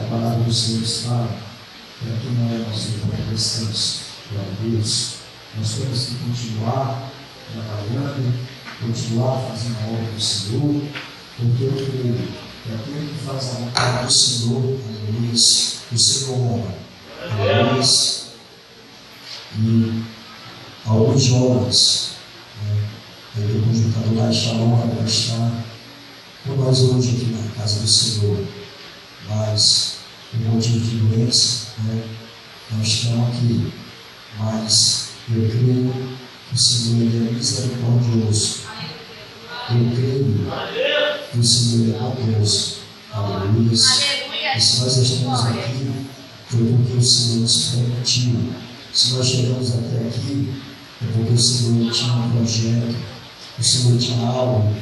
a palavra do Senhor está, para que não é nosso prestamos para Deus, nós temos que continuar trabalhando, continuar fazendo a obra do Senhor, porque eu creio que aquele que faz a vontade do Senhor, aleluia, o Senhor honra, aleluia. E alguns jovens, depois do Tabular e Shalom, para estar com nós hoje aqui na casa do Senhor, mas por motivo de doença, não estão aqui, mas eu creio que o Senhor ele é misericordioso, eu creio que o Senhor é bondoso, aleluia. E se nós estamos aqui, foi porque o Senhor nos permitiu. Se nós chegamos até aqui, é porque o Senhor tinha um projeto, o Senhor tinha algo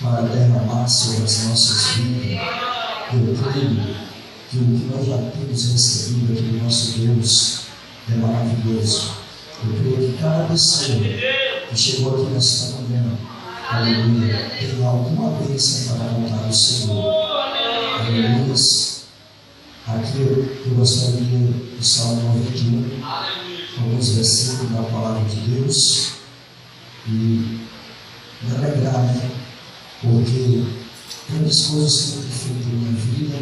para derramar sobre as nossas vidas. Eu creio que o que nós já temos recebido aqui do nosso Deus é maravilhoso. Eu creio que cada pessoa que chegou aqui nesta manhã, aleluia, tem alguma bênção para contar ao Senhor. Aleluia. Aqui eu gostaria de Salmo 91, alguns versículos da palavra de Deus, e me alegrar, porque grandes coisas que eu tenho feito na minha vida,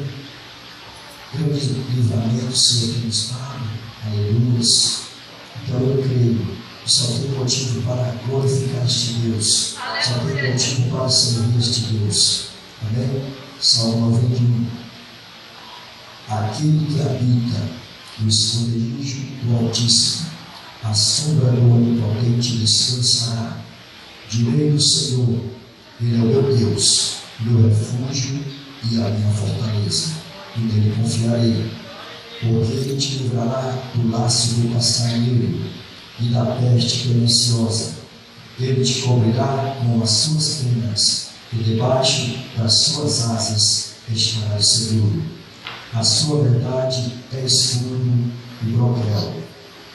grandes livramentos o Senhor tem nos dado, aleluia. Então eu creio que só tem motivo para glorificar este Deus, só tem motivo para servir este Deus. Amém? Salmo 91. Aquele que habita no esconderijo do Altíssimo, a sombra do Onipotente descansará. Direi do Senhor, Ele é o meu Deus, meu refúgio e a minha fortaleza, e nele confiarei. Porque Ele te livrará do laço do passarinheiro e da peste perniciosa. Ele te cobrirá com as suas penas, e debaixo das suas asas estarás seguro. A sua verdade é escudo e broquel.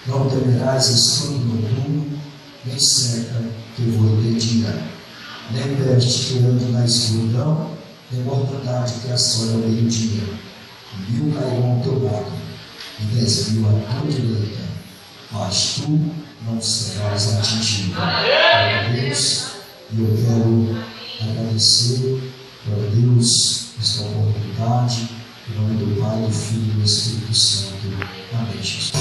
Não temerás escudo noturno, nem seca que voe de dia, nem peste que anda na escuridão, nem mortandade que assola ao meio-dia. 1000 cairão ao teu lado, e 10.000 à tua direita, mas tu não serás atingido. Glória a Deus, e eu quero agradecer a Deus esta oportunidade. Em nome do Pai, do Filho e do Espírito Santo. Amém, Jesus.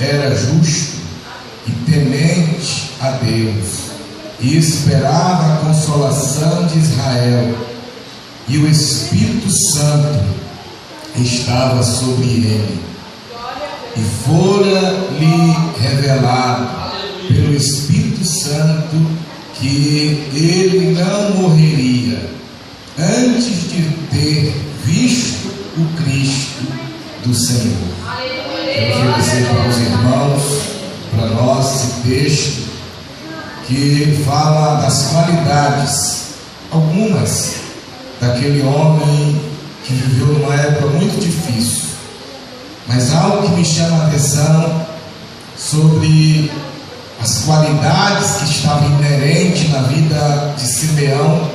era justo e temente a Deus, e esperava a consolação de Israel, e o Espírito Santo estava sobre ele, e fora-lhe revelado pelo Espírito Santo que ele não morreria antes de ter visto o Cristo do Senhor. Eu quero dizer para os irmãos, para nós, esse texto que fala das qualidades, algumas, daquele homem que viveu numa época muito difícil, mas algo que me chama a atenção sobre as qualidades que estavam inerentes na vida de Simeão.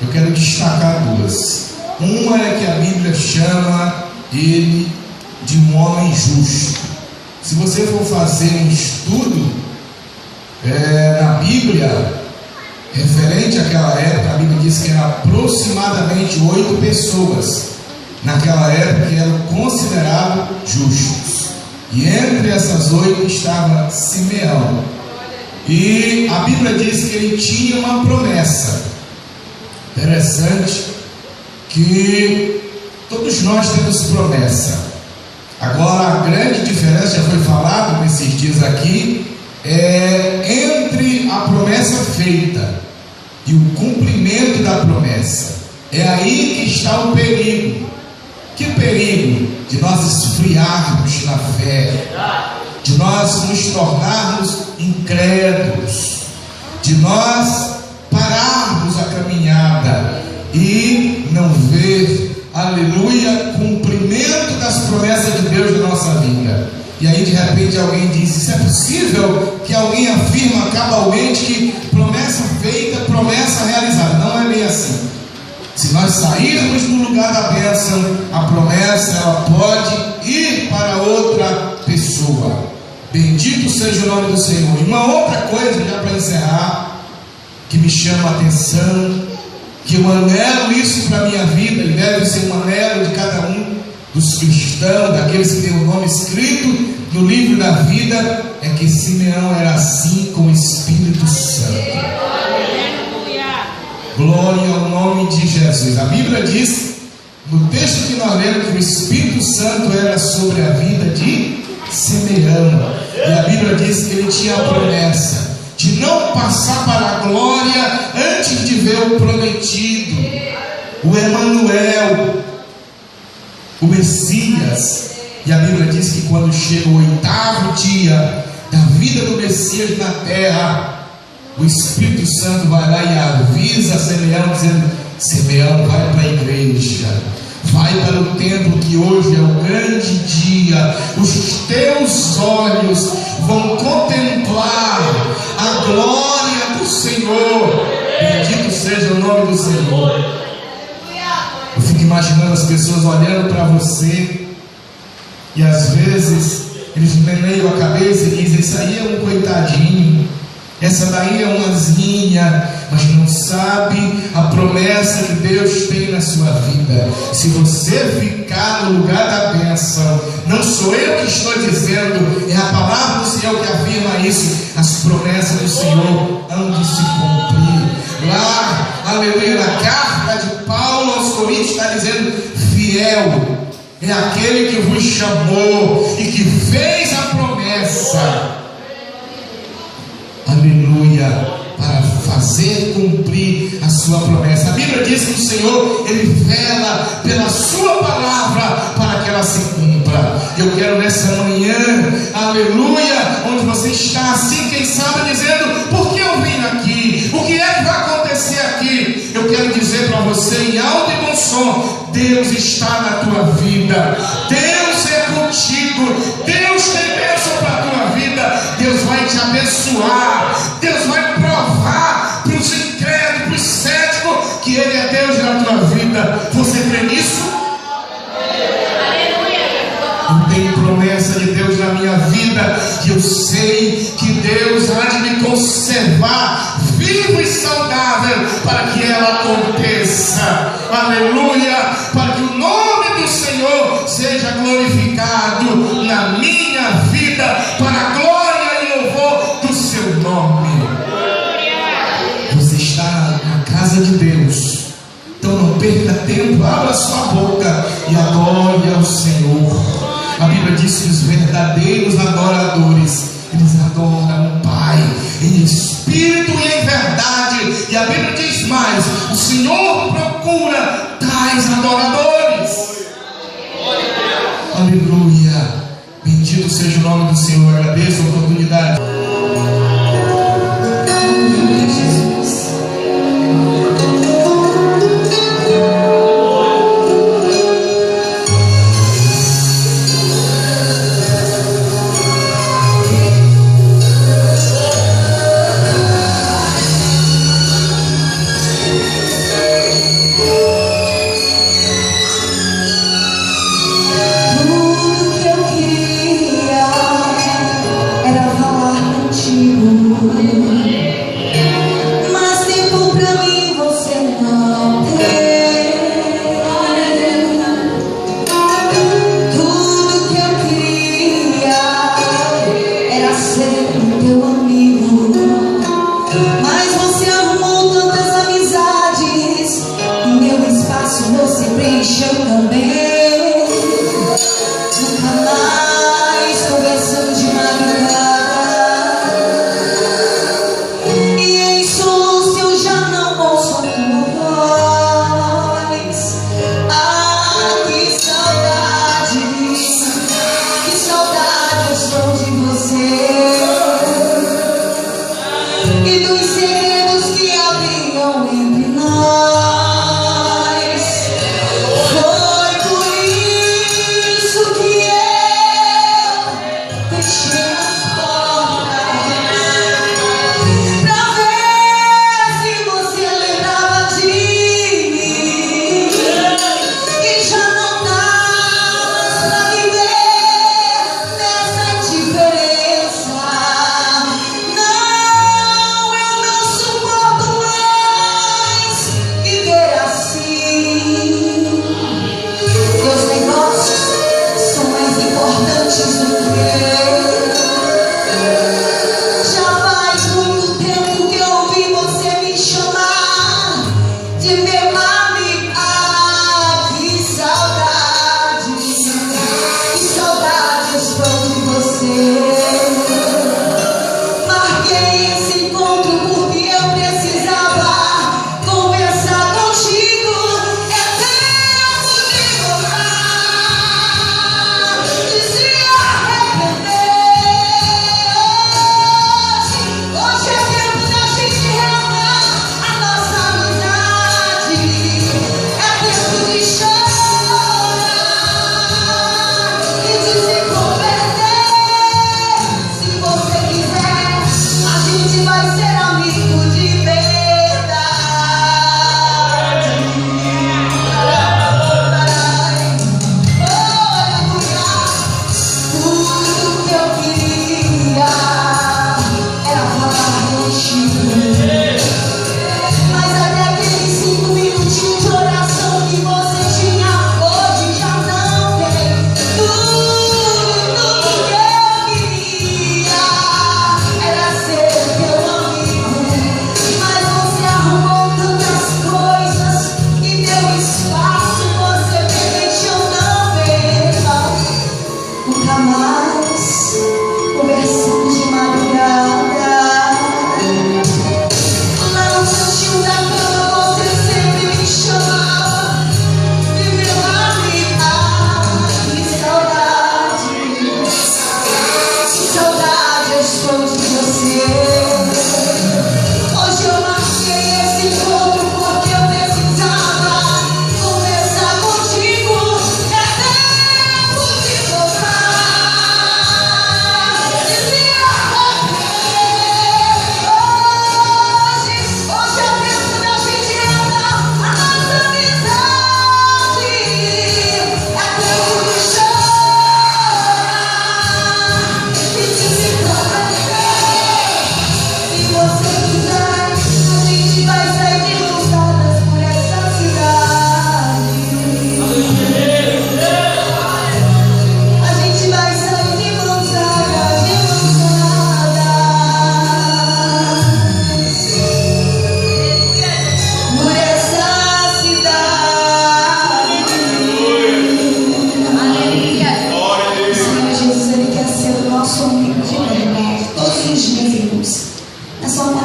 Eu quero destacar duas. Uma é que a Bíblia chama ele de um homem justo. Se você for fazer um estudo na Bíblia referente àquela época, a Bíblia diz que eram aproximadamente 8 pessoas naquela época que eram considerados justos, e entre essas 8 estava Simeão, e a Bíblia diz que ele tinha uma promessa. Interessante que todos nós temos promessa. Agora, a grande diferença, já foi falado nesses dias aqui, é entre a promessa feita e o cumprimento da promessa. É aí que está o perigo. Que perigo? De nós esfriarmos na fé, de nós nos tornarmos incrédulos, de nós pararmos a caminhada e não ver, aleluia, cumprimento das promessas de Deus na nossa vida. E aí de repente alguém diz: isso é possível? Que alguém afirma cabalmente que promessa feita, promessa realizada. Não é bem assim. Se nós sairmos do lugar da bênção, a promessa ela pode ir para outra pessoa. Bendito seja o nome do Senhor. E uma outra coisa, já para encerrar, que me chama a atenção, que eu anelo isso para a minha vida, e deve ser um anelo de cada um dos cristãos, daqueles que têm o nome escrito no livro da vida, é que Simeão era assim com o Espírito Santo. Glória ao nome de Jesus. A Bíblia diz, no texto que nós lemos, que o Espírito Santo era sobre a vida de Simeão, e a Bíblia diz que ele tinha a promessa de não passar para a glória antes de ver o prometido, o Emanuel, o Messias. E a Bíblia diz que quando chega o 8º dia da vida do Messias na terra, o Espírito Santo vai lá e avisa Simeão, dizendo: Simeão, vai para a igreja, vai para o templo, que hoje é o grande dia. Os teus olhos vão contemplar a glória do Senhor. Bendito seja o nome do Senhor. Eu fico imaginando as pessoas olhando para você, e às vezes eles meneiam a cabeça e dizem: isso aí é um coitadinho, essa daí é uma zinha, mas não sabe a promessa que Deus tem na sua vida. Se você ficar no lugar da bênção, não sou eu que estou dizendo, é a palavra do Senhor que afirma isso. As promessas do Senhor hão de se cumprir. Lá, aleluia, na carta de Paulo aos Coríntios está dizendo: fiel é aquele que vos chamou e que fez a promessa, aleluia, para fazer cumprir a sua promessa. A Bíblia diz que o Senhor, Ele vela pela sua palavra para que ela se cumpra. Eu quero nessa manhã, aleluia, onde você está assim, quem sabe dizendo: por que eu vim aqui? O que é que vai acontecer aqui? Eu quero dizer para você em alto e bom som: Deus está na tua vida, Deus é contigo, Deus tem bênção para a tua vida, Deus vai te abençoar, Deus vai provar para os incrédulos, para os céticos, que Ele é Deus na tua vida. Você crê nisso? Eu tenho promessa de Deus na minha vida, e eu sei que Deus há de me conservar vivo e saudável para que ela aconteça, aleluia, para que o nome do Senhor seja glorificado na minha vida Senhor. A Bíblia diz que os verdadeiros adoradores, eles adoram o Pai em espírito e em verdade. E a Bíblia diz mais: o Senhor procura tais adoradores. Aleluia. Bendito seja o nome do Senhor. Agradeço a oportunidade.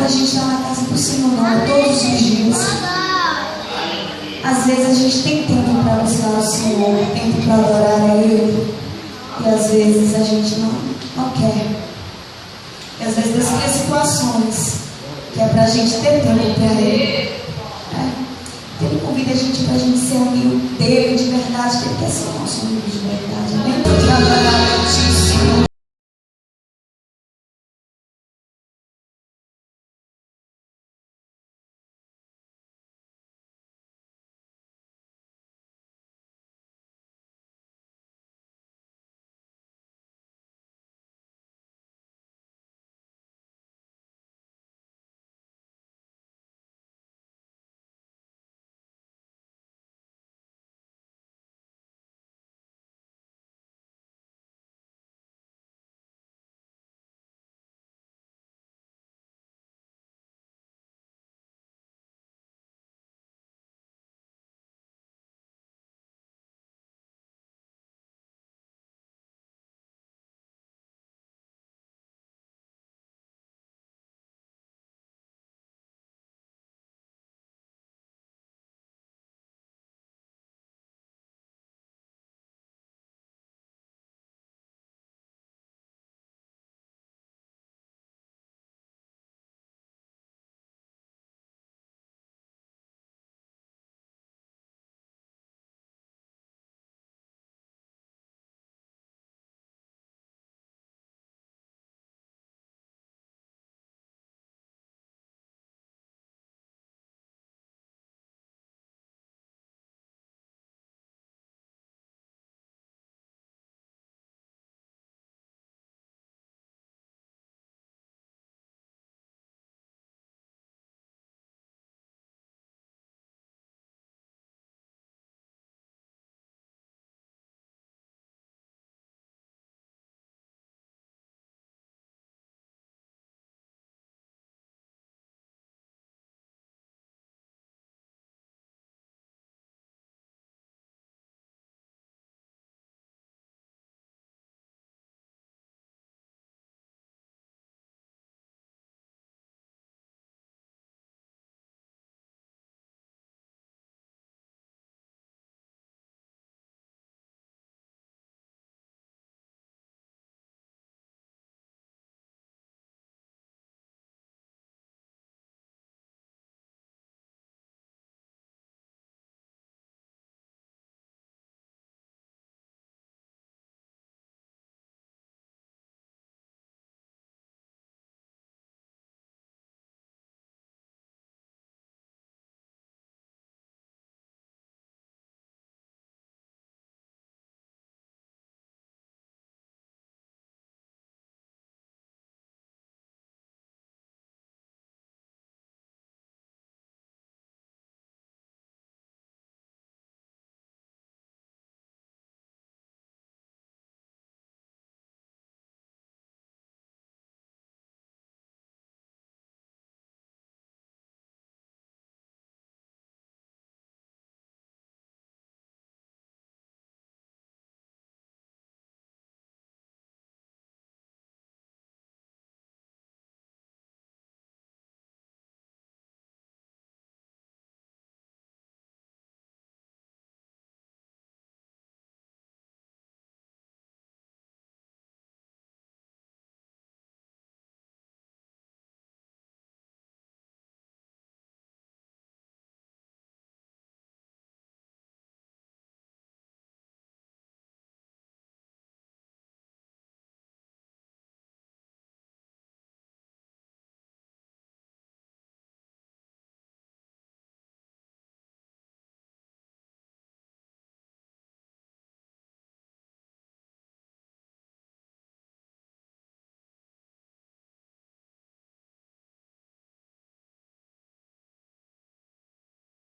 a gente estar na casa do Senhor, não é todos os dias. Às vezes a gente tem tempo para buscar o Senhor, tempo para adorar a Ele, e às vezes a gente não quer. E às vezes Deus cria situações que é para a gente ter tempo para Ele. Ele convida a gente para a gente ser amigo dele de verdade, que Ele quer ser nosso amigo de verdade. Amém? Para adorar a Ti, Senhor.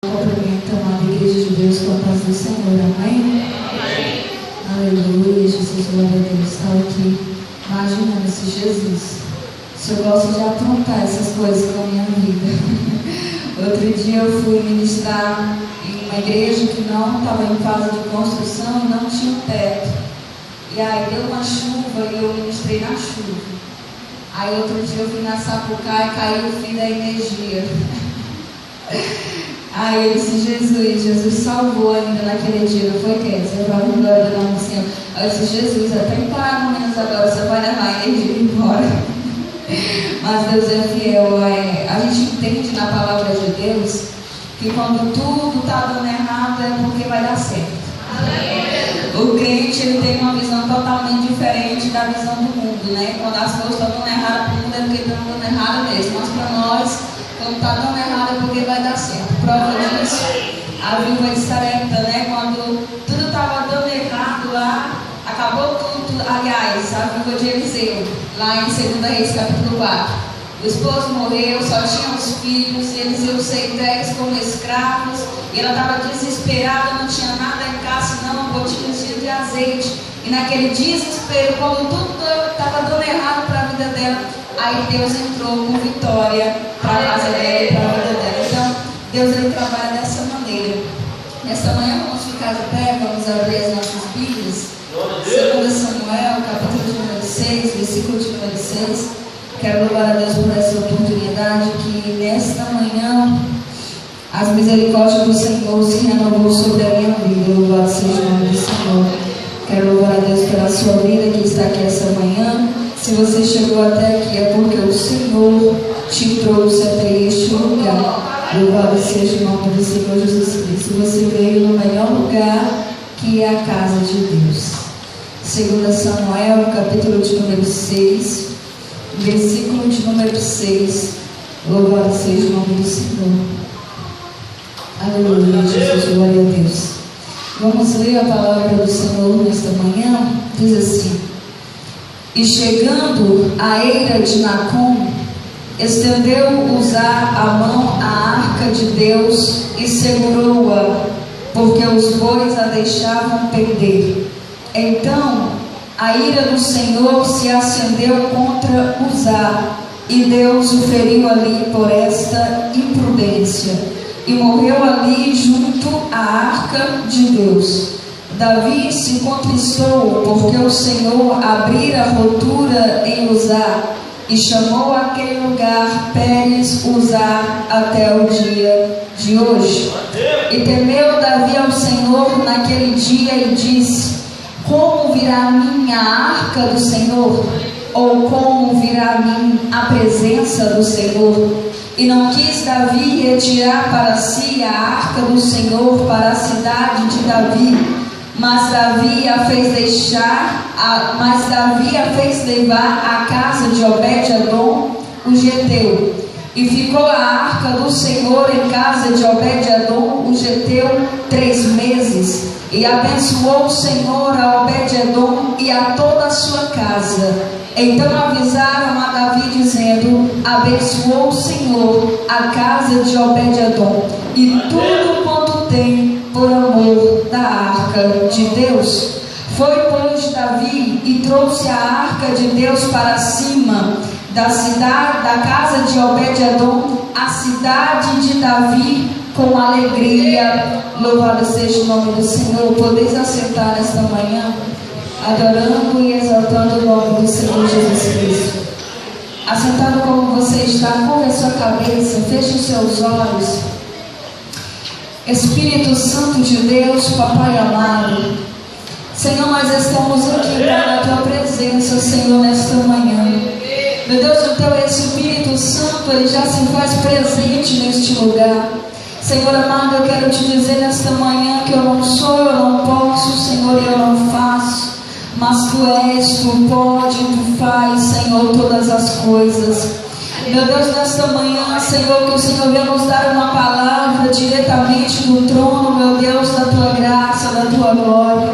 Cumprimento a amada Igreja de Deus com a paz do Senhor, amém? Amém. Aleluia, Jesus, glória a Deus, está aqui. Imagina se Jesus, se eu gosto de aprontar essas coisas com a minha vida. Outro dia eu fui ministrar em uma igreja que não estava em fase de construção e não tinha teto. E aí deu uma chuva e eu ministrei na chuva. Aí outro dia eu fui na Sapucaí e caiu o fio da energia. Aí eu disse, Jesus salvou ainda naquele dia, não foi quem? Você vai glória do nome do Senhor. Aí eu disse, Jesus, até em parar menos agora, você vai levar a energia embora. Mas Deus é fiel. A gente entende na palavra de Deus que quando tudo está dando errado é porque vai dar certo. O crente ele tem uma visão totalmente diferente da visão do mundo, né? Quando as coisas estão dando errado para o mundo é porque estão dando errado mesmo. Mas para nós, quando está dando errado é porque vai dar certo. Prova disso, a viúva de Sarepta, né? Quando tudo estava dando errado lá, acabou tudo. Aliás, a viúva de Eliseu, lá em 2 Reis capítulo 4. O esposo morreu, só tinha os filhos, e Eliseu saiu 10 como escravos, e ela estava desesperada, não tinha nada em casa, senão um gotinho de azeite. E naquele desespero, quando tudo estava dando errado para a vida dela, aí Deus entrou com vitória para a casa dela e para a vida dela. Então, Deus ele trabalha dessa maneira. Nesta manhã vamos ficar de pé, vamos abrir as nossas Bíblias. 2 Samuel, capítulo de número 6, versículo de número 6. Quero louvar a Deus por essa oportunidade que nesta manhã as misericórdias do Senhor se renovou sobre a minha vida. Louvado seja o nome do Senhor. Quero louvar a Deus pela sua vida que está aqui essa manhã. Se você chegou até aqui é porque o Senhor te trouxe até este lugar. Louvado seja o nome do Senhor Jesus Cristo. Você veio no melhor lugar que é a casa de Deus. 2 Samuel, capítulo de número 6. Versículo de número 6. Louvado seja o nome do Senhor. Aleluia, Jesus, glória a Deus. Vamos ler a palavra do Senhor nesta manhã. Diz assim: E chegando à eira de Nacon, estendeu Uzá a mão à arca de Deus e segurou-a, porque os bois a deixavam perder. Então a ira do Senhor se acendeu contra Uzá, e Deus o feriu ali por esta imprudência, e morreu ali junto à arca de Deus. Davi se contristou, porque o Senhor abrira a rotura em Uzá, e chamou aquele lugar Pérez Uzá até o dia de hoje. E temeu Davi ao Senhor naquele dia e disse: Como virá a mim a arca do Senhor? Ou como virá a mim a presença do Senhor? E não quis Davi retirar para si a arca do Senhor para a cidade de Davi, mas Davi a fez levar à casa de Obed-Edom, o geteu. E ficou a arca do Senhor em casa de Obed-Edom, o geteu, 3 meses. E abençoou o Senhor a Obed-Edom e a toda a sua casa. Então avisaram a Davi dizendo: Abençoou o Senhor a casa de Obed-Edom e tudo quanto tem por amor da arca de Deus. Foi, pois, Davi e trouxe a arca de Deus para cima da cidade, da casa de Obed-Edom, a cidade de Davi, com alegria. Louvado seja o nome do Senhor. Podeis assentar nesta manhã, adorando e exaltando o nome do Senhor Jesus Cristo. Assentado como você está, curva a sua cabeça, feche os seus olhos. Espírito Santo de Deus, Papai amado, Senhor, nós estamos aqui na tua presença, Senhor, nesta manhã. Meu Deus, o teu Espírito Santo, ele já se faz presente neste lugar. Senhor amado, eu quero te dizer nesta manhã que eu não sou, eu não posso, Senhor, eu não faço, mas tu és, tu pode, tu faz, Senhor, todas as coisas. Meu Deus, nesta manhã, Senhor, que o Senhor venha nos dar uma palavra diretamente do trono, meu Deus, da tua graça, da tua glória.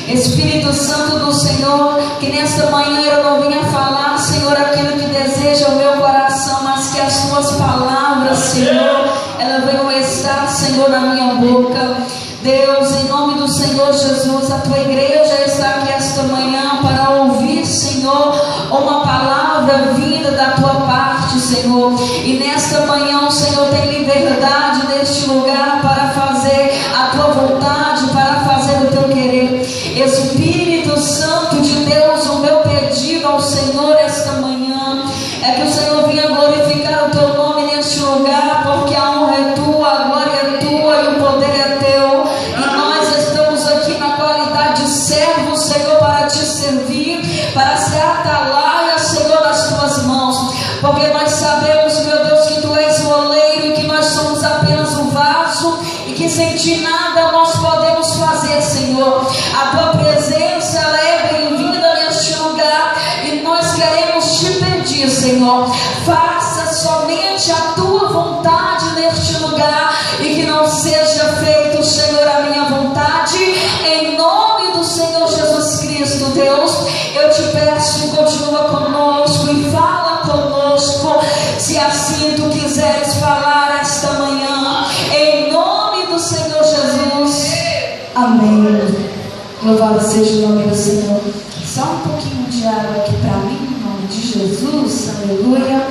Espírito Santo do Senhor, que nesta manhã eu não venha falar, Senhor, aquilo que deseja o meu coração, mas que as tuas palavras, Senhor, elas venham estar, Senhor, na minha boca. Deus, em nome do Senhor Jesus, a tua igreja está aqui esta manhã para ouvir, Senhor, uma palavra vinda da tua parte, Senhor. E nesta manhã o Senhor tem liberdade neste lugar para fazer a tua vontade, para fazer o teu querer. Espírito Santo de Deus, o meu pedido ao Senhor esta manhã é que o Senhor venha glorificar o teu nome neste lugar, porque a honra é tua, a glória é tua e o poder é teu. E nós estamos aqui na qualidade de servos, Senhor, para te servir, para ser atalaia, Senhor, nas tuas mãos, porque nós sabemos, meu Deus, que tu és o oleiro e que nós somos apenas um vaso e que sem ti nada nós podemos fazer, Senhor. A tua presença, ela é bem-vinda neste lugar e nós queremos te pedir, Senhor, faça somente a tua vontade neste lugar e que não seja feito, Senhor, a minha vontade, em nome do Senhor Jesus Cristo. Deus, eu te peço, continua conosco e fala conosco, se assim tu quiseres falar esta manhã, em nome do Senhor Jesus. Amém. Louvado seja o nome do Senhor. Só um pouquinho de água aqui para mim, em nome de Jesus. Aleluia.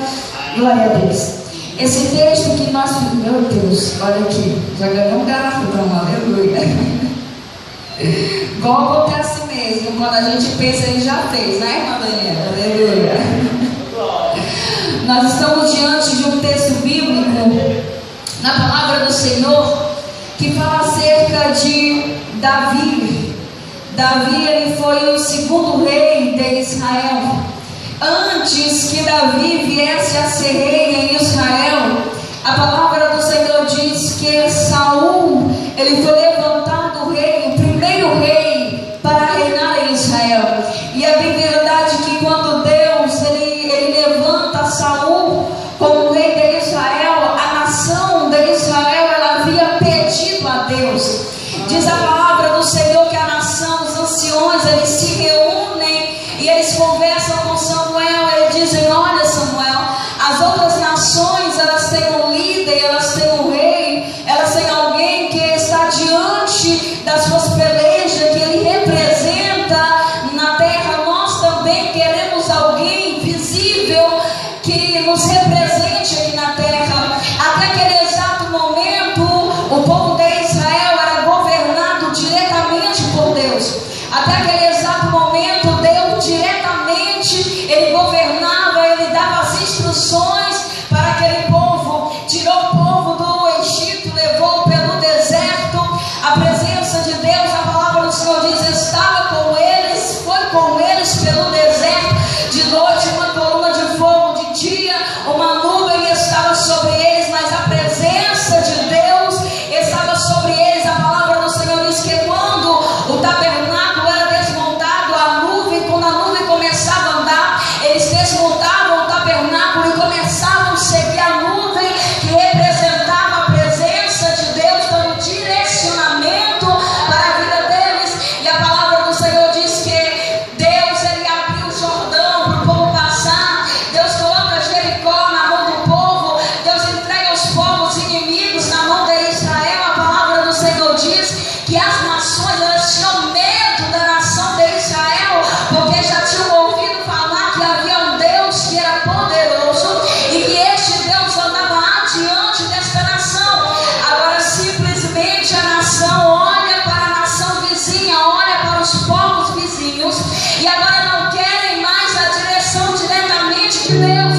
Glória a Deus. Esse texto que nós... Meu Deus, olha aqui. Já ganhou um garrafão, aleluia. Igual acontece mesmo, quando a gente pensa, ele já fez, né, irmã Daniela? Aleluia. Nós estamos diante de um texto bíblico, na palavra do Senhor, que fala acerca de Davi. Davi, ele foi o segundo rei de Israel. Antes que Davi viesse a ser rei em Israel, a palavra do Senhor diz que Saul, ele foi levantado rei, o primeiro rei para reinar em Israel. E é bem verdade que quando Deus ele levanta Saul como rei de Israel, a nação de Israel, ela havia pedido a Deus. Diz a palavra do Senhor que a nação, os anciões, eles se reúnem e eles conversam com Samuel. Eles dizem: olha, Samuel, as outras nações, elas têm um líder, elas têm um rei, elas têm alguém que está diante das suas pelejas, que ele representa na terra. Nós também queremos alguém visível que nos represente aqui na terra. Até aquele exato momento, o povo de Israel era governado diretamente por Deus. Até aquele exato momento, Deus diretamente, ele governava, ele dava as instruções para aquele povo. Tirou o povo do Egito, levou pelo deserto. A presença de Deus, a palavra do Senhor diz, estava com eles, foi com eles pelo deserto. De noite uma coluna de fogo, de dia uma nuvem estava sobre eles, mas a presença de Deus estava sobre eles. A palavra do Senhor diz que quando o tabernáculo era desmontado, a nuvem, quando a nuvem começava a andar, eles desmontavam o tabernáculo e começavam a seguir a nuvem que representava a presença de Deus, dando direcionamento para a vida deles. E a palavra do Senhor diz que Deus, ele abriu o Jordão para o povo passar. Deus coloca Jericó na mão do povo. Deus entrega os povos inimigos na mão de Israel. A palavra do Senhor diz que as nações, elas tinham medo da nação de Israel, porque já tinham ouvido falar que havia um Deus que era poderoso e que este Deus andava adiante desta nação. Agora simplesmente a nação olha para a nação vizinha, olha para os povos vizinhos e agora não querem mais a direção diretamente de Deus.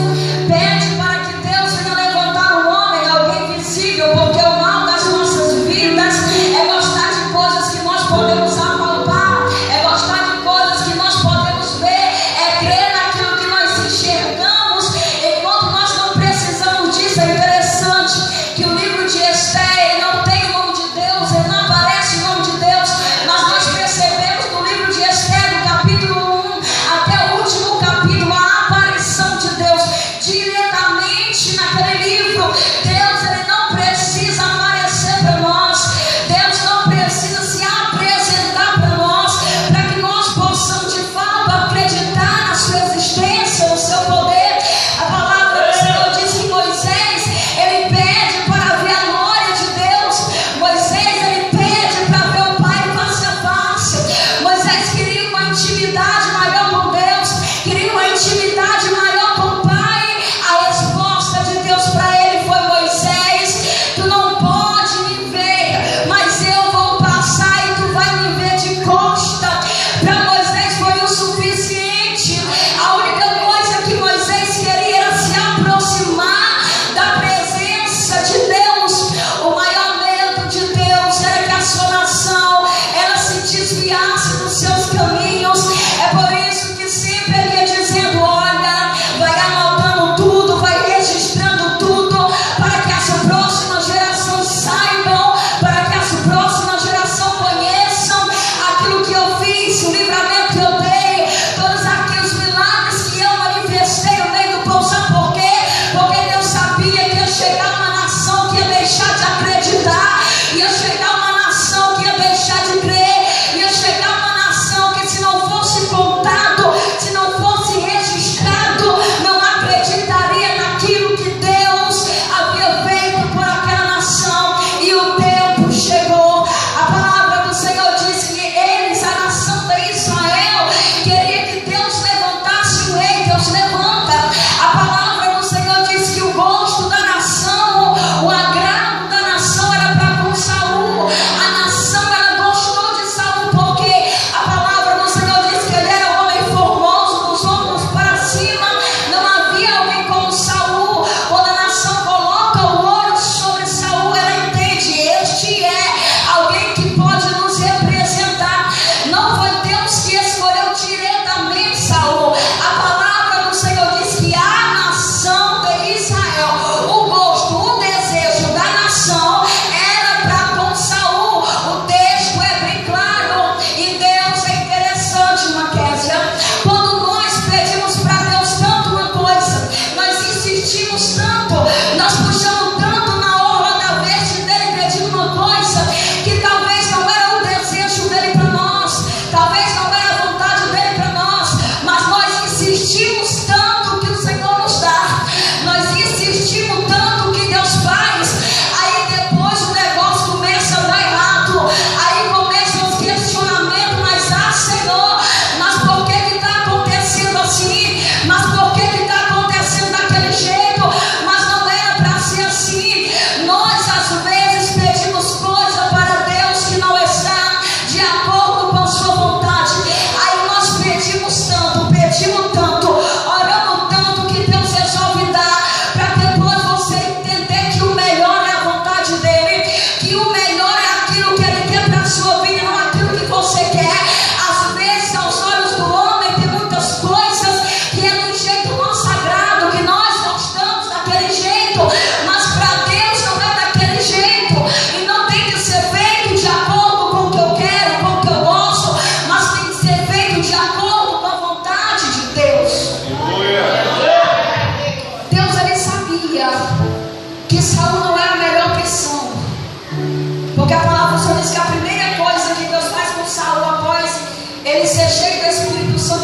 Pede para que Deus venha levantar um homem, alguém visível, porque o mal das nossas vidas é gostar de coisas que nós podemos apalpar, é gostar de coisas que nós podemos ver, é crer naquilo que nós enxergamos, enquanto nós não precisamos disso. É interessante que o livro de Esther, ele não tem o nome de Deus, ele não aparece o nome de Deus, mas nós percebemos no livro de Esther, do capítulo 1 até o último capítulo, a aparição de Deus.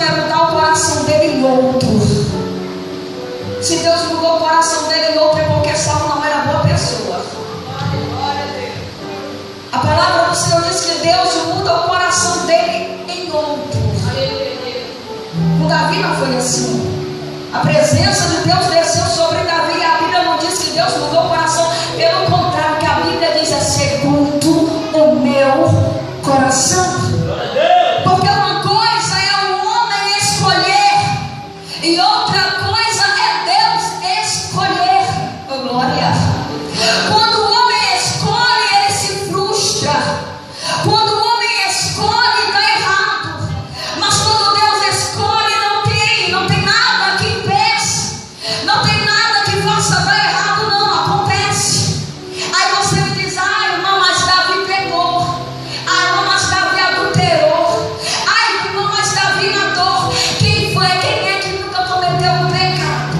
vai mudar o coração dele em outro. Se Deus mudou o coração dele em outro, é porque Saul não era boa pessoa. A palavra do Senhor diz que Deus muda o coração dele em outro. Com Davi não foi assim. A presença de Deus desceu sobre Davi. A Bíblia não diz que Deus mudou o coração. Pelo contrário, que a Bíblia diz é segundo o meu coração. Porque uma coisa é o homem escolher e outra coisa é Deus escolher. Oh, glória. Quando o homem escolhe, ele se frustra. Quando o homem escolhe, dá errado. Mas quando Deus escolhe, não tem nada que impeça, não tem nada que faça dar errado, não acontece. Aí você me diz: ai, irmão, mas Davi pegou. Ai, irmão, mas Davi adulterou. Ai, irmão, mas Davi matou. Quem é que nunca cometeu um pecado?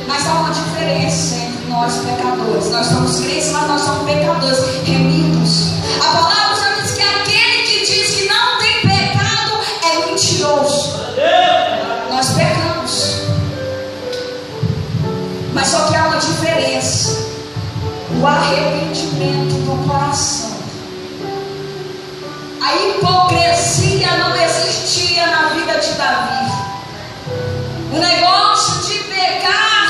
Mas há uma diferença entre nós pecadores. Nós somos crentes, mas nós somos pecadores remidos. A palavra do Senhor diz que aquele que diz que não tem pecado é mentiroso. Nós pecamos, mas só que há uma diferença: o arrependimento do coração. A hipocrisia não existia na vida de Davi. O negócio de pecar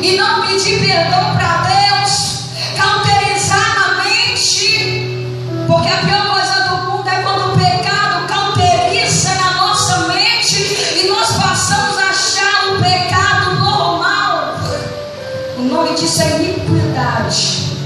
e não pedir perdão para Deus, cauterizar na mente, porque a pior coisa do mundo é quando o pecado cauteriza na nossa mente e nós passamos a achar o pecado normal. O nome disso é iniquidade.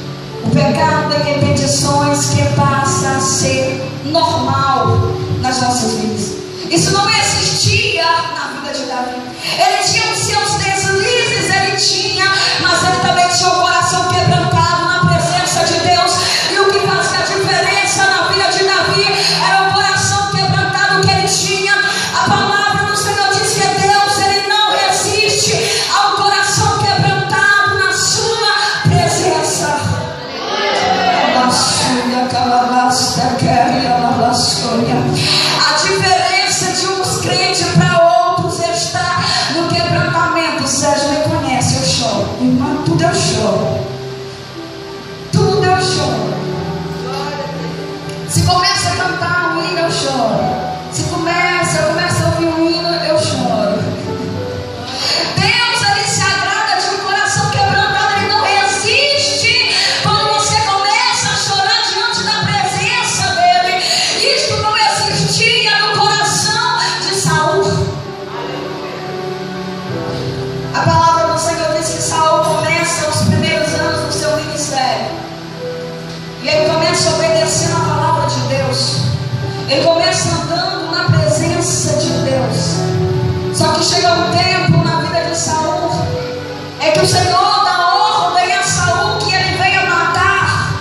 O pecado tem repetições que passa a ser normal nas nossas vidas. Isso não existia na vida de Davi. Ele tinha os seus deslizes, ele tinha, mas ele também tinha o coração quebrantado na presença de Deus. E o que fazia a diferença na vida de Davi era o coração quebrantado que ele tinha. A palavra do Senhor diz que Deus, ele não resiste ao coração quebrantado na sua presença. A diferença de uns crentes para outros está no quebrantamento. O Sérgio me conhece, eu choro. Irmã, tudo eu choro. Tudo eu choro. Se começa a cantar um hino, eu choro. Se eu começo a ouvir um hino, eu choro. Deus, ele se agrada de um coração quebrantado. Ele não resiste quando você começa a chorar diante da presença dele. Isto não existia no coração de Saul. A palavra do Senhor diz que Saul começa os primeiros anos do seu ministério e ele começa obedecendo a palavra de Deus. Ele começa andando na presença de Deus. Só que chega um tempo na vida de Saul é que o Senhor dá ordem a Saul que ele venha matar.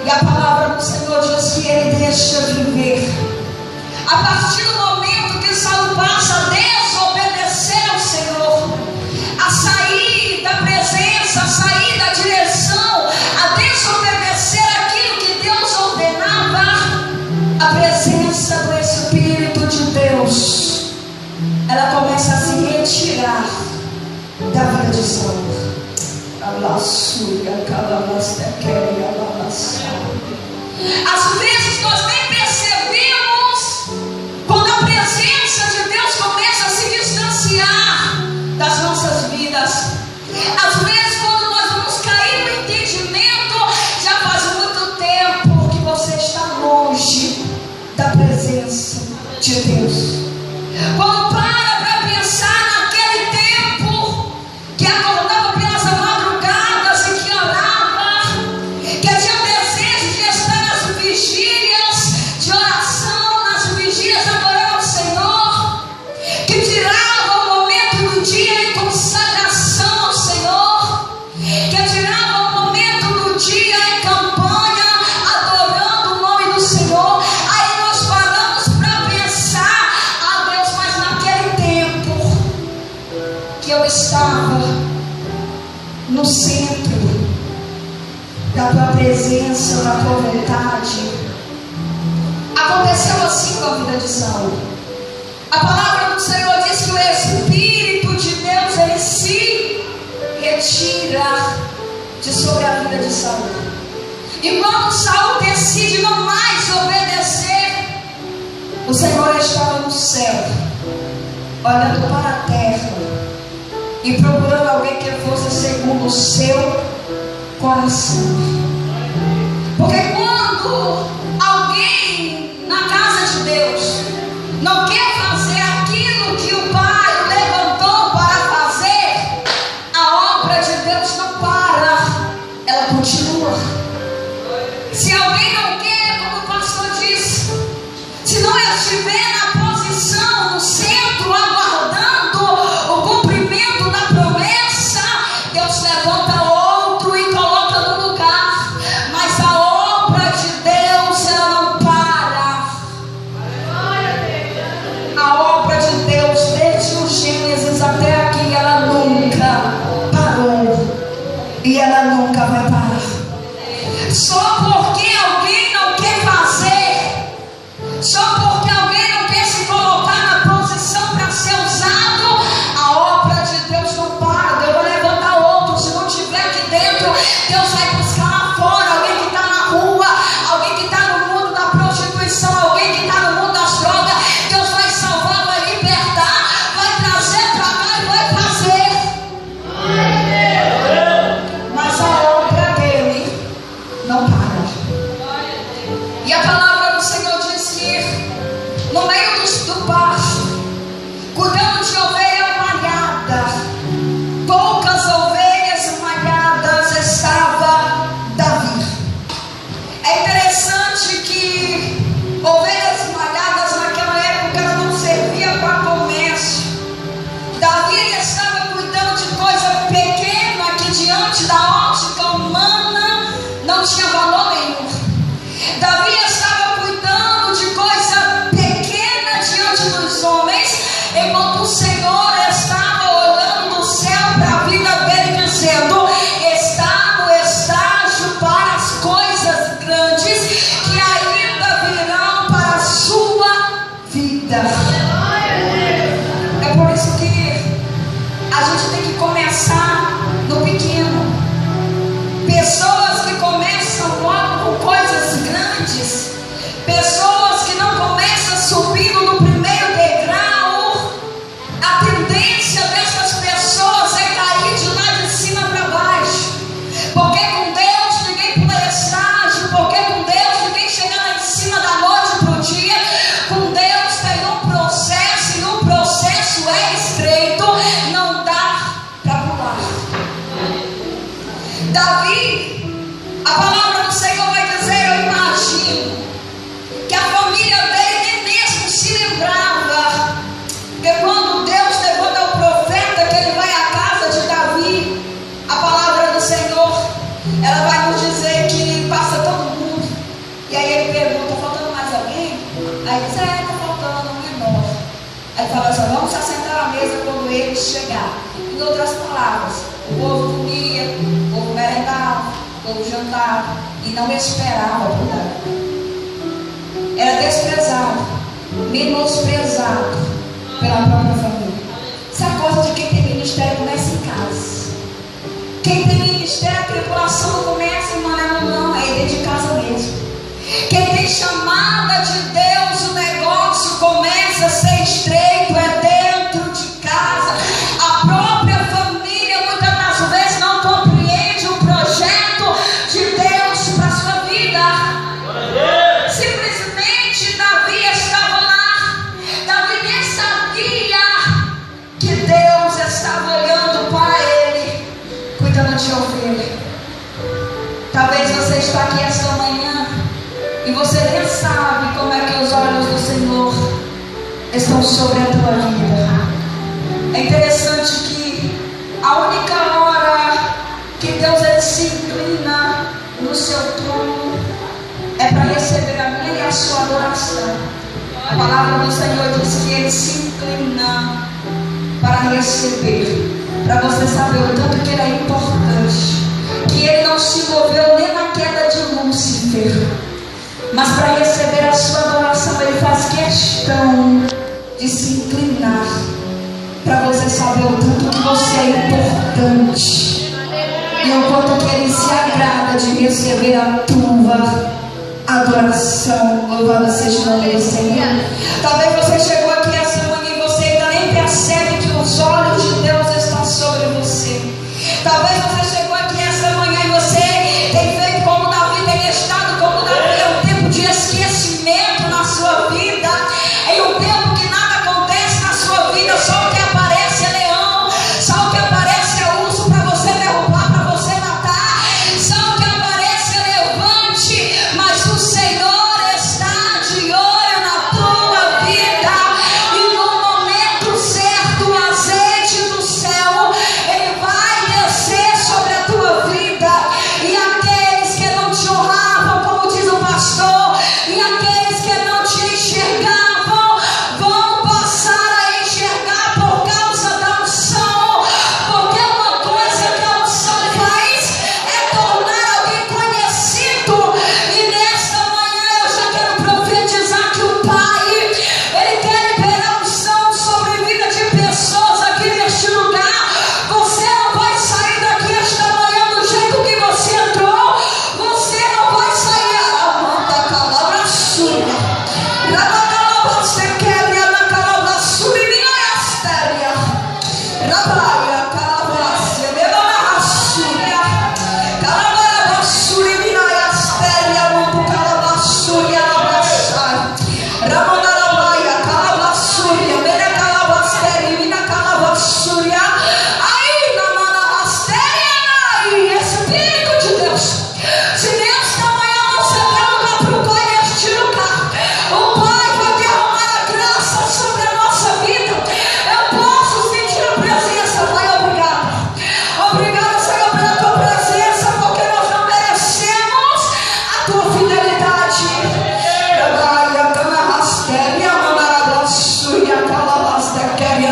E a palavra do Senhor diz que ele deixa viver. A partir do momento que Saul passa a desobedecer ao Senhor, a sair da presença, a sair da direção, a desobedecer aquilo que Deus ordenava, a presença do Espírito de Deus, ela começa a se retirar da vida de Saul. Às vezes nós nem percebemos quando a presença de Deus começa a se distanciar das nossas vidas. Às vezes quando nós vamos cair no entendimento, já faz muito tempo que você está longe da presença de Deus. Quando para pensar naquele tempo que acordava pelas madrugadas e que orava, que tinha desejo de estar nas vigílias de oração, nas vigílias adorando ao Senhor, que tirava o momento do dia em consagração ao Senhor, que tirava o momento do dia em campanha, adorando o nome do Senhor. Aí nós paramos para pensar: ah, Deus, mas naquele tempo que eu estava no centro da tua presença, da tua vontade. Aconteceu assim com a vida de Saul. A palavra do Senhor diz que o Espírito de Deus, ele se retira de sobre a vida de Saul. E quando Saul decide não mais obedecer, o Senhor estava no céu, olhando para a terra e procurando alguém que fosse segundo o seu coração. Porque quando alguém na casa de Deus não quer fazer aquilo que o Pai levantou para fazer, a obra de Deus não para, ela continua. Se alguém não quer, como o pastor disse, se não estiver na posição, no centro, aguardando o cumprimento da promessa, Deus levanta outro e coloca no lugar. Mas a obra de Deus, ela não para. A obra de Deus, desde o Gênesis até aqui, ela nunca parou. E ela nunca vai parar. Só porque alguém não quer fazer, só porque alguém não quer se colocar na posição para ser usado, a obra de Deus não para. Deus vai levantar outro. Se não tiver aqui dentro, Deus vai buscar lá fora. Alguém que está na rua, alguém que está no mundo da prostituição, alguém que está no mundo das drogas, Deus vai salvar, vai libertar, vai trazer para cá e vai fazer. Mas a obra dele não para. E a palavra do Senhor diz que no meio do pasto, cuidando de ovelha malhada, poucas ovelhas malhadas, estava Davi. É interessante que ovelhas malhadas naquela época ela não servia para comércio. Davi ele estava cuidando de coisa pequena que diante da ótica humana não tinha valor nenhum. Davi estava cuidando de coisa pequena diante dos homens, enquanto o Senhor estava olhando do céu para a vida dele, dizendo: está no estágio para as coisas grandes que ainda virão para a sua vida. É por isso que a gente tem que começar no pequeno. Pessoas que começam logo com coisas grandes, pessoas que não começam subindo no primeiro degrau, a tendência dessas pessoas é cair de lá de cima para baixo. Porque com Deus ninguém pula estágio, porque com Deus ninguém chega lá em cima da noite para o dia. Com Deus tem um processo e o processo é estreito, não dá para pular. Davi, a palavra do Senhor vai dizer, eu imagino, que a família dele nem mesmo se lembrava. Porque quando Deus levanta o profeta que ele vai à casa de Davi, a palavra do Senhor, ela vai nos dizer que passa todo mundo. E aí ele pergunta, está faltando mais alguém? Aí diz, está faltando um menor. Aí ele fala assim, vamos assentar à mesa quando ele chegar. Em outras palavras, o povo comia, o povo merendava, o povo jantava e não esperava por Davi. Era desprezado, menosprezado pela própria família. Essa coisa de quem tem ministério começa em casa. Quem tem ministério, a tribulação não começa em Maranhão, não, é dentro de casa mesmo. Quem tem chamada de Deus, o negócio começa a ser estreito, é dentro de casa. A própria família muitas das vezes não compreende o projeto de Deus para a sua vida. Simplesmente Davi estava lá. Davi nem sabia que Deus estava olhando para ele, cuidando de ovelha. Talvez você está aqui esta manhã e você nem sabe como é que os olhos do Senhor estão sobre a tua vida. É interessante que a única hora que Deus ele se inclina no seu trono é para receber a minha e a sua adoração. A palavra do Senhor diz que ele se inclina para receber, para você saber o tanto que ele é importante, que ele não se moveu nem na queda de Lúcifer, mas para receber a sua adoração ele faz questão de se inclinar para você saber o tanto que você é importante e o quanto que Ele se agrada de receber a tua adoração. Louvado seja o nome do Senhor. Talvez você chegou aqui essa manhã e você ainda nem percebe que os olhos de Deus estão sobre você. Talvez você chegou aqui essa manhã e você tem feito como Davi, tem estado como Davi, é um tempo de esquecimento na sua vida, é um tempo que nada acontece na sua vida, só o que aparece é leão, só o que aparece é urso para você derrubar, para você matar, só o que aparece é levante, mas o Senhor está de olho na tua vida, e no momento certo o azeite do céu, ele vai descer sobre a tua vida, e aqueles que não te honravam, como diz o pastor, e aqueles que não te enxergavam, vão passar a enxergar por causa da unção, porque uma coisa que a unção faz é tornar alguém conhecido, e nesta manhã eu já quero profetizar que o Pai, Ele quer liberar unção sobre a vida de pessoas aqui neste lugar. Você não vai sair daqui esta manhã do jeito que você entrou, você não vai sair da calabra sua. Rabacalabra se quebra na calabra sua e minha estéria. Rabaia calabra se leva na sua. Calabra sua e minha estéria, mundo calabra sua e abraçar. Ramona rabaia calabra sua, mera calabra estéria, minha calabra sua. Aí na mana estéria, aí Espírito de Deus. Se nesta manhã você quer lugar para o Pai neste lugar, o Pai vai derramar a graça sobre a nossa vida. Eu posso sentir a presença, Pai, obrigado. Obrigado, Senhor, pela tua presença, porque nós não merecemos a tua fidelidade. Trabalha, canarastéria, manarabaçuia, calabastéria,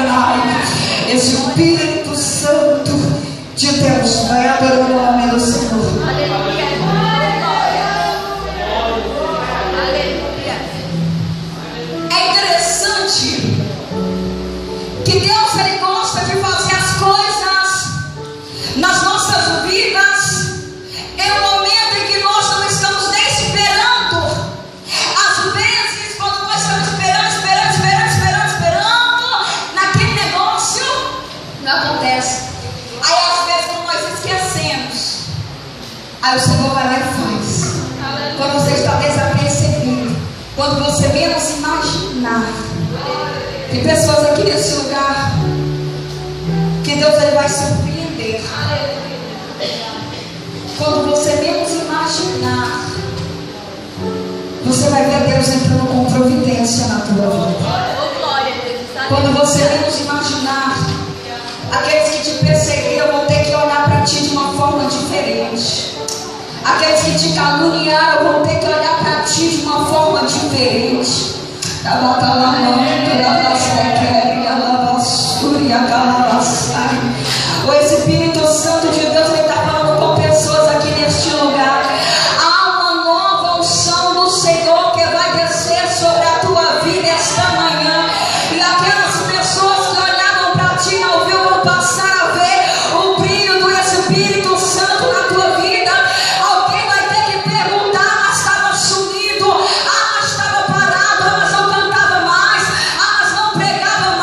Espírito Santo de Deus, vai adorando o nome do Senhor. É interessante que Deus, Ele gosta de fazer as coisas nas nossas vidas em um momento em que nós não estamos nem esperando. Às vezes, quando nós estamos esperando, naquele negócio não acontece. Aí às vezes, quando nós esquecemos, aí o Senhor vai lá e faz. Quando você está desapercebido, quando você menos imaginar. Tem pessoas aqui nesse lugar que Deus, Ele vai surpreender. Quando você menos imaginar, você vai ver Deus entrando com providência na tua vida. Quando você menos imaginar, aqueles que te perseguiram vão ter que olhar para ti de uma forma diferente. Aqueles que te caluniaram vão ter que olhar para ti de uma forma diferente. O Espírito Santo de Deus está falando com pessoas aqui neste lugar. Há uma nova unção do Senhor que vai descer sobre a tua vida esta manhã. E aquelas pessoas que olhavam para ti ao vivo vão passar a ver o brilho do Espírito Santo na tua vida. Alguém vai ter que perguntar: mas estava sumido, mas estava parado, mas não cantava mais, mas não pregava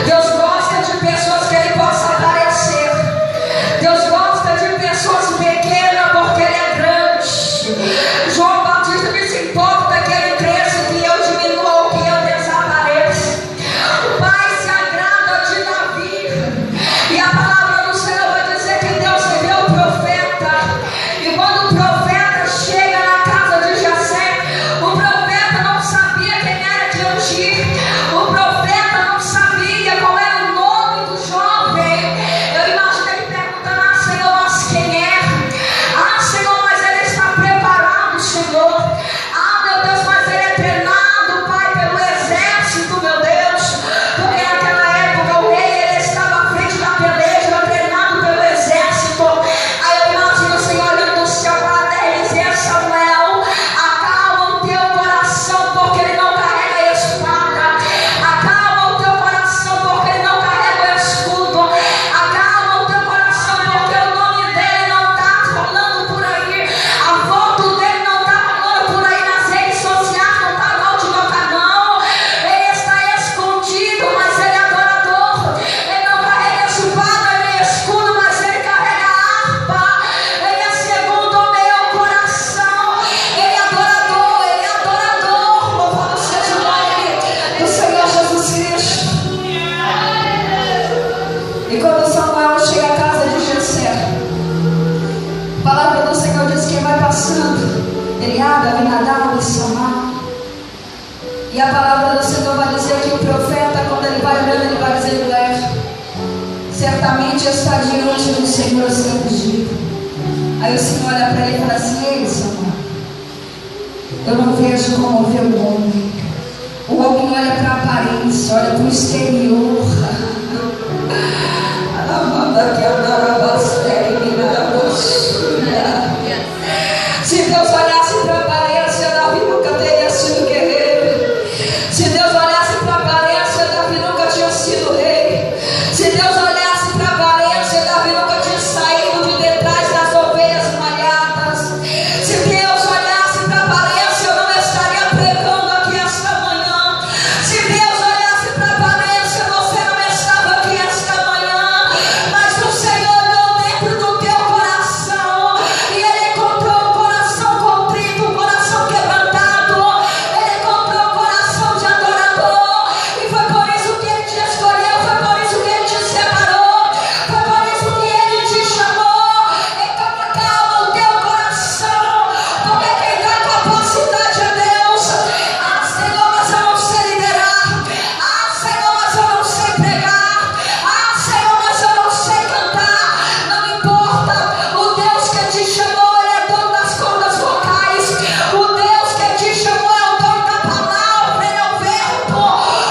Deus gosta de pessoas que Ele possa aparecer. Deus gosta de pessoas pequenas porque Ele é grande. João Batista me se importa que Ele cresça, que eu diminua ou que eu desapareça. O Pai se agrada de Davi. E a palavra do Senhor vai dizer que Deus enviou o profeta. E quando o profeta chega na casa de Jessé, o profeta não sabia quem era que ungir. O profeta não sabia qual era o nome do jovem. Eu imagino ele perguntando: ah, Senhor, mas quem é? Ah, Senhor, mas ele está preparado, Senhor. Ah, meu Deus, mas ele é treinado, Pai, pelo exército, meu Deus. Porque naquela época o rei, ele estava à frente da peleja, treinado pelo exército. Aí eu imagino o Senhor olhando do céu para a terra e dizer: Samuel, acalma o teu coração, porque ele não carrega a espada. Acalma o teu coração, porque ele não carrega o escudo. Acalma o teu coração, porque o nome dele não está falando por aí. A foto dele não está falando por aí nas redes sociais, não está no outdoor, não. Ele está escondido, mas ele é adorador. Ele não carrega espada nem escudo, mas ele carrega a harpa. Ele é segundo o meu coração. Ele é adorador, ele é adorador. Louvado seja o nome do Senhor Jesus Cristo. E quando Samuel chega à casa de Jessé, a palavra do Senhor diz que vai passando Eliabe, Abinadab e Samar. E a palavra do Senhor vai dizer que o profeta, quando ele vai olhando, ele vai dizer: certamente está diante do Senhor seu ungido. Aí o Senhor olha para ele e fala assim: ei, Samuel, eu não vejo como vê o homem. O homem olha para a aparência, olha para o exterior. Se Deus olhasse para a aparência, Davi nunca teria sido guerreiro. Se Deus olhasse para a aparência, Davi nunca tinha sido rei. Se Deus olhasse para a aparência, Davi nunca tinha saído de detrás das ovelhas malhadas. Se Deus olhasse para a aparência, eu não estaria pregando aqui esta manhã. Se Deus olhasse para a aparência, você não estava aqui esta manhã. Mas o Senhor olhou dentro do teu coração e Ele encontrou um coração contrito, um coração quebrantado. Ele encontrou um coração de adorador. E foi por isso que Ele te escolheu, foi por isso que Ele te separou, foi por isso que Ele te chamou. Então acalma o teu coração, porque quem dá capacidade é Deus. Ah, Senhor, mas eu não sei liderar. Ah, Senhor, mas eu não sei pregar. Ah, Senhor, mas eu não sei cantar. Não importa, o Deus que te chamou, Ele é dono das cordas vocais. O Deus que te chamou é o dono da palavra, Ele é o verbo.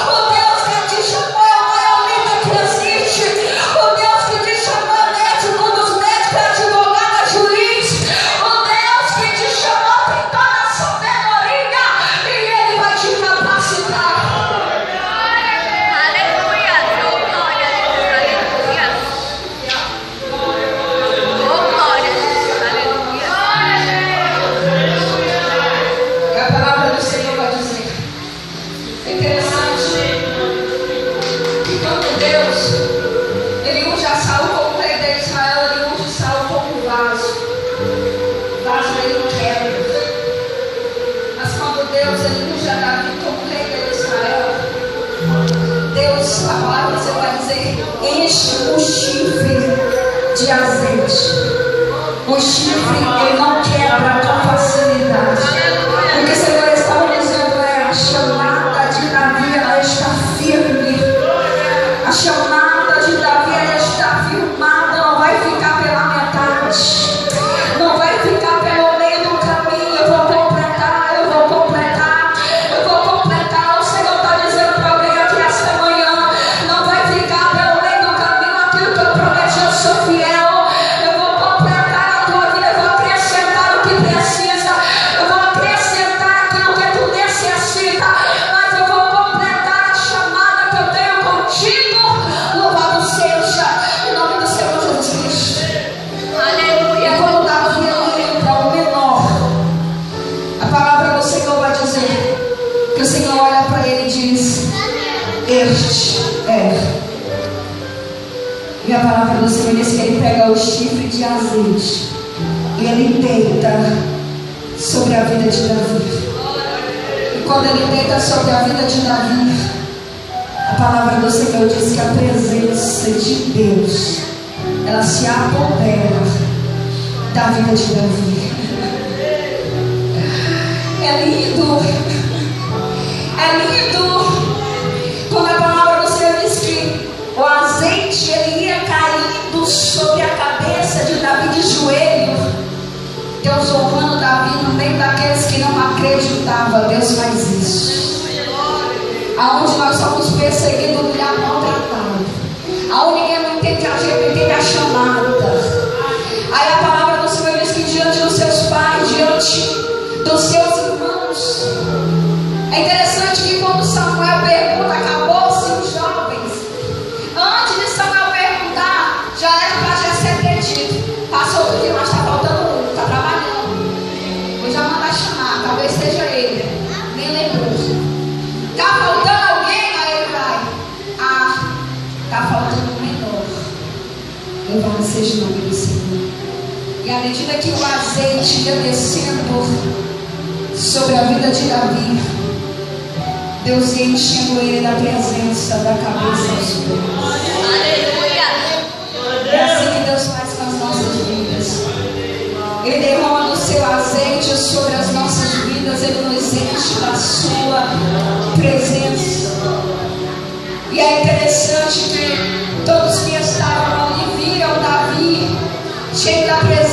O Deus que te chamou é o maior líder que existe. O Deus que te chamou é médico dos médicos, é advogado, é juiz. O Deus que te chamou tem toda a sabedoria e Ele vai te capacitar. Aleluia. Oh, glória a Deus. Aleluia. Oh, glória a Deus. Aleluia. E a palavra do Senhor vai dizer: é interessante que quando Deus Ele unge a Saul como rei de Israel, Ele unge Saul como um vaso. O vaso ele não quebra. Mas quando Deus Ele unge a Davi como rei de Israel, Deus, a palavra do Senhor vai dizer: enche o chifre de azeite. O chifre ele não quebra com facilidade. O que o Senhor está dizendo é: a chamada de Davi ela está firme. A chamada de Davi ela está firmada, não vai ficar pela metade, não vai ficar pelo meio do caminho. Eu vou completar, eu vou completar, eu vou completar. O Senhor está dizendo para alguém aqui esta manhã: não vai ficar pelo meio do caminho aquilo que eu prometi, eu sou fiel. Eu vou completar a tua vida, eu vou acrescentar o que precisa, eu vou E a palavra do Senhor diz que ele pega o chifre de azeite e ele deita sobre a vida de Davi. E quando ele deita sobre a vida de Davi, a palavra do Senhor diz que a presença de Deus, ela se apodera da vida de Davi. É lindo. É lindo. Quando a palavra do Senhor diz que o azeite ele ia caindo sobre a cabeça de Davi de joelho, Deus honrando Davi no meio daqueles que não acreditavam. Deus faz isso. Aonde nós somos perseguidos, humilhados, maltratados, aonde ninguém não entende a gente, não entende a chamada. Aí a palavra do Senhor diz que diante dos seus pais, diante dos seus irmãos, é interessante que quando Samuel pergunta, acabou-se os jovens, antes de Samuel perguntar, já era para Jessé ter dito: passou do dia, mas está faltando um, está trabalhando, vou já mandar chamar, talvez seja ele, nem lembrou. Está faltando alguém? Aí ele vai: ah, está faltando um menor. Louvado seja o nome do Senhor. E à medida que o azeite ia descendo sobre a vida de Davi, Deus ia enchendo ele da presença, da cabeça aos pés. Aleluia. É assim que Deus faz com as nossas vidas. Ele derrama do seu azeite sobre as nossas vidas, ele nos enche da sua presença. E é interessante que todos que estavam ali viram Davi cheio da presença